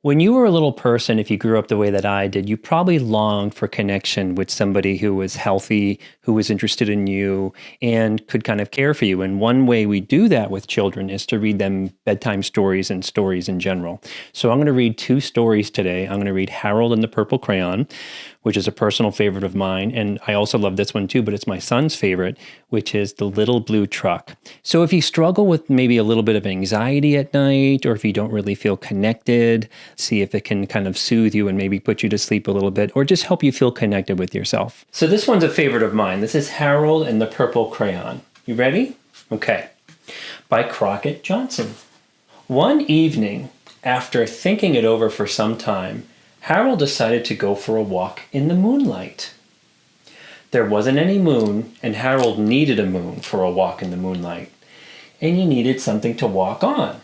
When you were a little person, if you grew up the way that I did, you probably longed for connection with somebody who was healthy, who was interested in you, and could kind of care for you. And one way we do that with children is to read them bedtime stories and stories in general. So I'm going to read two stories today. I'm going to read Harold and the Purple Crayon, which is a personal favorite of mine. And I also love this one too, but it's my son's favorite, which is The Little Blue Truck. So if you struggle with maybe a little bit of anxiety at night, or if you don't really feel connected, see if it can kind of soothe you and maybe put you to sleep a little bit, or just help you feel connected with yourself. So this one's a favorite of mine. This is Harold and the Purple Crayon. You ready? Okay. By Crockett Johnson. One evening, after thinking it over for some time, Harold decided to go for a walk in the moonlight. There wasn't any moon, and Harold needed a moon for a walk in the moonlight, and he needed something to walk on.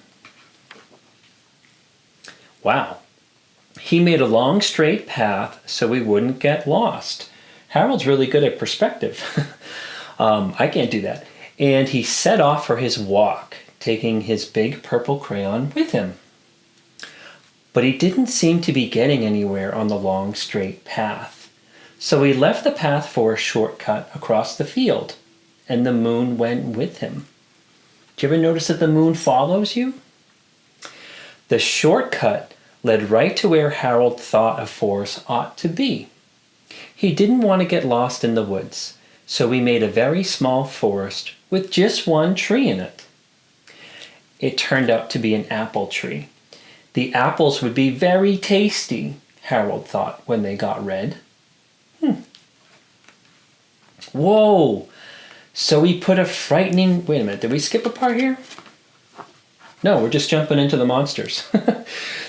Wow. He made a long straight path so he wouldn't get lost. Harold's really good at perspective. I can't do that. And he set off for his walk, taking his big purple crayon with him. But he didn't seem to be getting anywhere on the long straight path. So he left the path for a shortcut across the field, and the moon went with him. Do you ever notice that the moon follows you? The shortcut led right to where Harold thought a forest ought to be. He didn't want to get lost in the woods, so he made a very small forest with just one tree in it. It turned out to be an apple tree. The apples would be very tasty, Harold thought when they got red. Whoa! So we put a frightening... Wait a minute, did we skip a part here? No, we're just jumping into the monsters.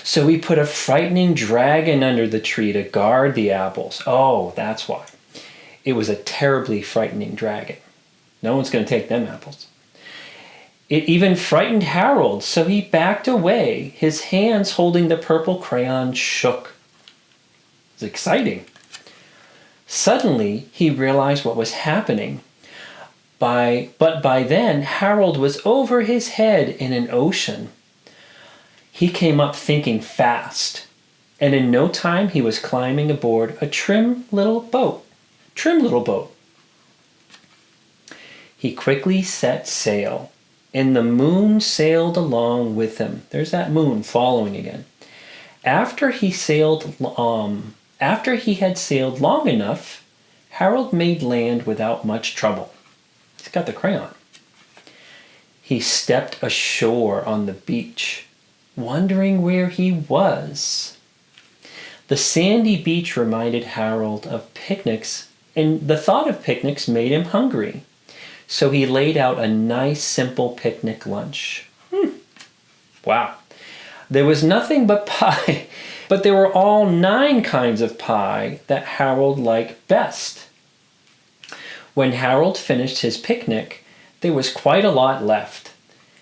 So we put a frightening dragon under the tree to guard the apples. Oh, that's why. It was a terribly frightening dragon. No one's going to take them apples. It even frightened Harold, so he backed away. His hands holding the purple crayon shook. It was exciting. Suddenly, he realized what was happening. But by then, Harold was over his head in an ocean. He came up thinking fast, and in no time he was climbing aboard a trim little boat. He quickly set sail, and the moon sailed along with him. There's that moon following again. After he had sailed long enough, Harold made land without much trouble. He's got the crayon. He stepped ashore on the beach, wondering where he was. The sandy beach reminded Harold of picnics, and the thought of picnics made him hungry. So he laid out a nice, simple picnic lunch. Wow. There was nothing but pie, but there were all 9 kinds of pie that Harold liked best. When Harold finished his picnic, there was quite a lot left.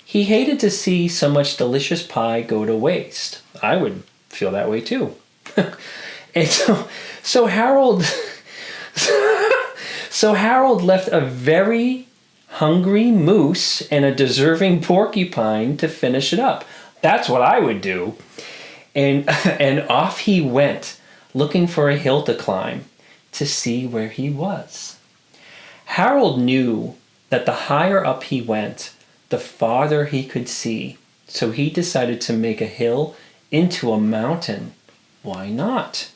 He hated to see so much delicious pie go to waste. I would feel that way too. And so Harold left a very hungry moose and a deserving porcupine to finish it up. That's what I would do. And off he went, looking for a hill to climb to see where he was. Harold knew that the higher up he went, the farther he could see. So he decided to make a hill into a mountain. Why not?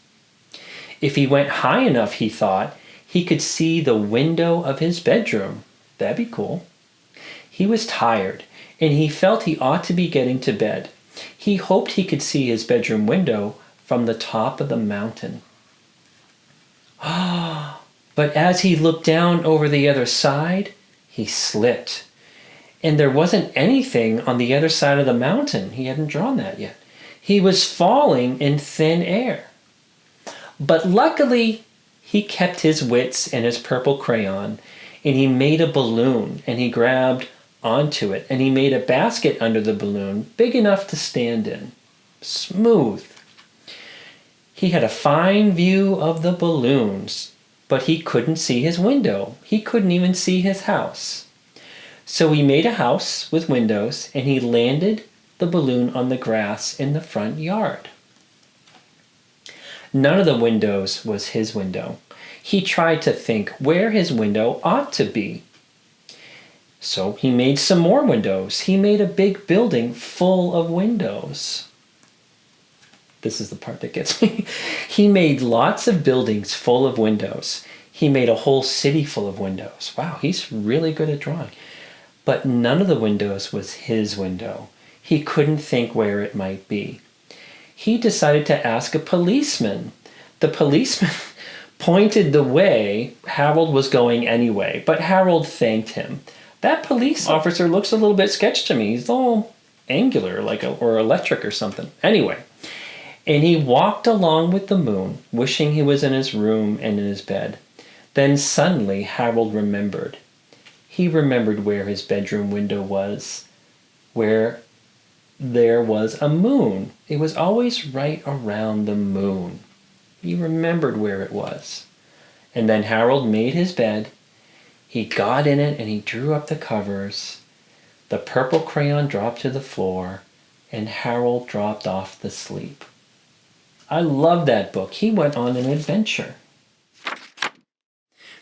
If he went high enough, he thought, he could see the window of his bedroom. That'd be cool. He was tired, and he felt he ought to be getting to bed. He hoped he could see his bedroom window from the top of the mountain. But as he looked down over the other side, he slipped. And there wasn't anything on the other side of the mountain. He hadn't drawn that yet. He was falling in thin air. But luckily, he kept his wits and his purple crayon, and he made a balloon, and he grabbed onto it, and he made a basket under the balloon big enough to stand in. Smooth. He had a fine view of the balloons, but he couldn't see his window. He couldn't even see his house. So he made a house with windows, and he landed the balloon on the grass in the front yard. None of the windows was his window. He tried to think where his window ought to be. So he made some more windows. He made a big building full of windows. This is the part that gets me. He made lots of buildings full of windows. He made a whole city full of windows. Wow, he's really good at drawing. But none of the windows was his window. He couldn't think where it might be. He decided to ask a policeman. The policeman pointed the way Harold was going anyway, but Harold thanked him. That police officer looks a little bit sketch to me. He's all angular, or electric or something. Anyway, and he walked along with the moon, wishing he was in his room and in his bed. Then suddenly Harold remembered. He remembered where his bedroom window was, where there was a moon. It was always right around the moon. He remembered where it was. And then Harold made his bed. He got in it and he drew up the covers. The purple crayon dropped to the floor, and Harold dropped off to sleep. I love that book. He went on an adventure.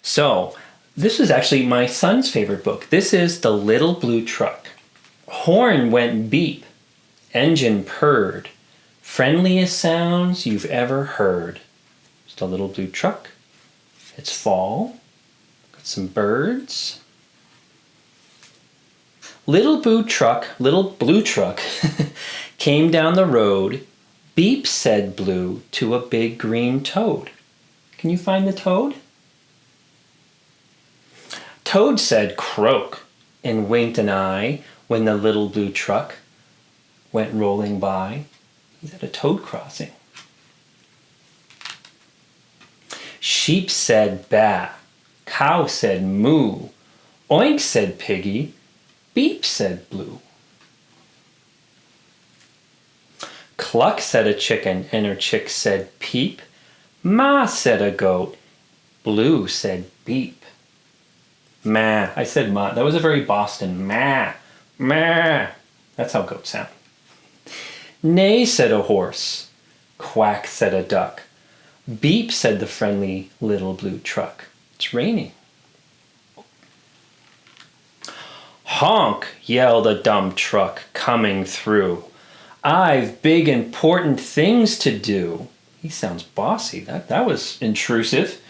So, this is actually my son's favorite book. This is The Little Blue Truck. Horn went beep. Engine purred. Friendliest sounds you've ever heard. It's the little blue truck. It's fall. Got some birds. Little blue truck came down the road. Beep, said Blue to a big green toad. Can you find the toad? Toad said croak and winked an eye when the little blue truck went rolling by. He's at a toad crossing. Sheep said baa. Cow said moo. Oink, said Piggy. Beep, said Blue. Cluck, said a chicken, and her chick said peep. Ma, said a goat. Blue said beep. Ma. I said ma. That was a very Boston. Ma. Ma. That's how goats sound. Neigh, said a horse. Quack, said a duck. Beep, said the friendly little blue truck. It's raining. Honk, yelled a dump truck coming through. I've big important things to do. He sounds bossy. That was intrusive.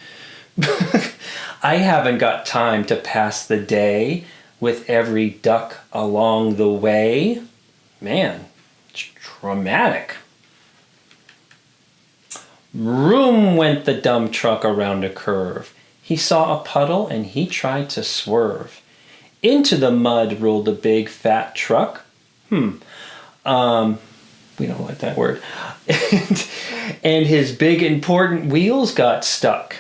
I haven't got time to pass the day with every duck along the way. Man, it's dramatic. Vroom went the dump truck around a curve. He saw a puddle and he tried to swerve. Into the mud rolled a big fat truck. We don't like that word. and his big important wheels got stuck.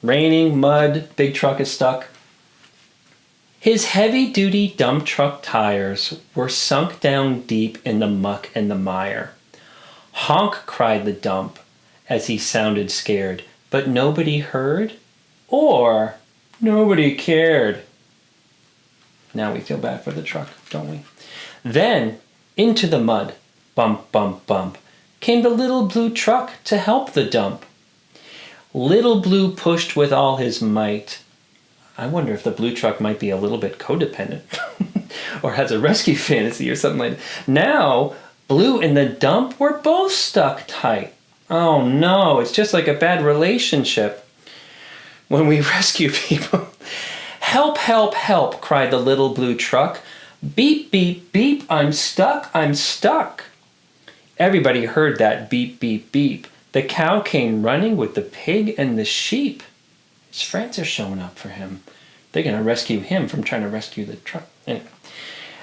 Raining, mud, big truck is stuck. His heavy-duty dump truck tires were sunk down deep in the muck and the mire. Honk, cried the dump as he sounded scared, but nobody heard or nobody cared. Now we feel bad for the truck, don't we? Then, into the mud, bump, bump, bump, came the little blue truck to help the dump. Little Blue pushed with all his might. I wonder if the blue truck might be a little bit codependent or has a rescue fantasy or something like that. Now, Blue and the dump were both stuck tight. Oh no, it's just like a bad relationship when we rescue people. Help, help, help, cried the little blue truck. Beep, beep, beep, I'm stuck, I'm stuck. Everybody heard that beep, beep, beep. The cow came running with the pig and the sheep. His friends are showing up for him. They're going to rescue him from trying to rescue the truck. Anyway.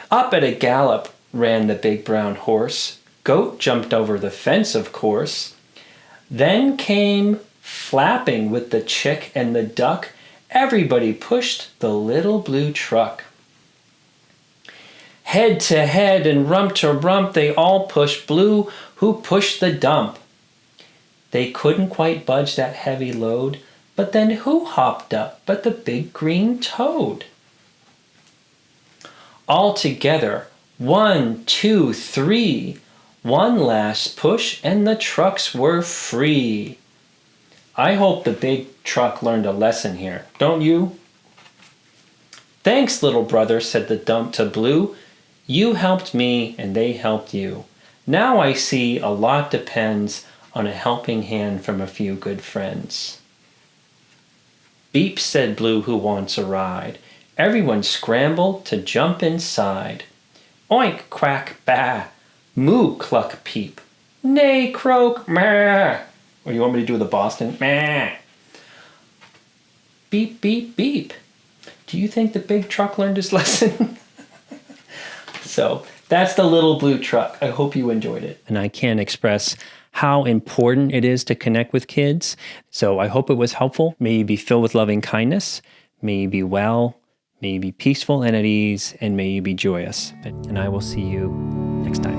Up at a gallop ran the big brown horse. Goat jumped over the fence, of course. Then came flapping with the chick and the duck. Everybody pushed the little blue truck. Head to head and rump to rump, they all pushed Blue, who pushed the dump. They couldn't quite budge that heavy load, but then who hopped up but the big green toad? All together, 1, 2, 3, One last push and the trucks were free. I hope the big truck learned a lesson here, don't you? Thanks, little brother, said the dump to Blue. You helped me and they helped you. Now I see a lot depends on a helping hand from a few good friends. Beep, said Blue, who wants a ride. Everyone scrambled to jump inside. Oink, quack, bah. Moo, cluck, peep. Neigh, croak, meh. Or you want me to do the Boston? Meh. Beep, beep, beep. Do you think the big truck learned his lesson? So that's the little blue truck. I hope you enjoyed it. And I can't express how important it is to connect with kids. So I hope it was helpful. May you be filled with loving kindness. May you be well. May you be peaceful and at ease. And may you be joyous. And I will see you next time.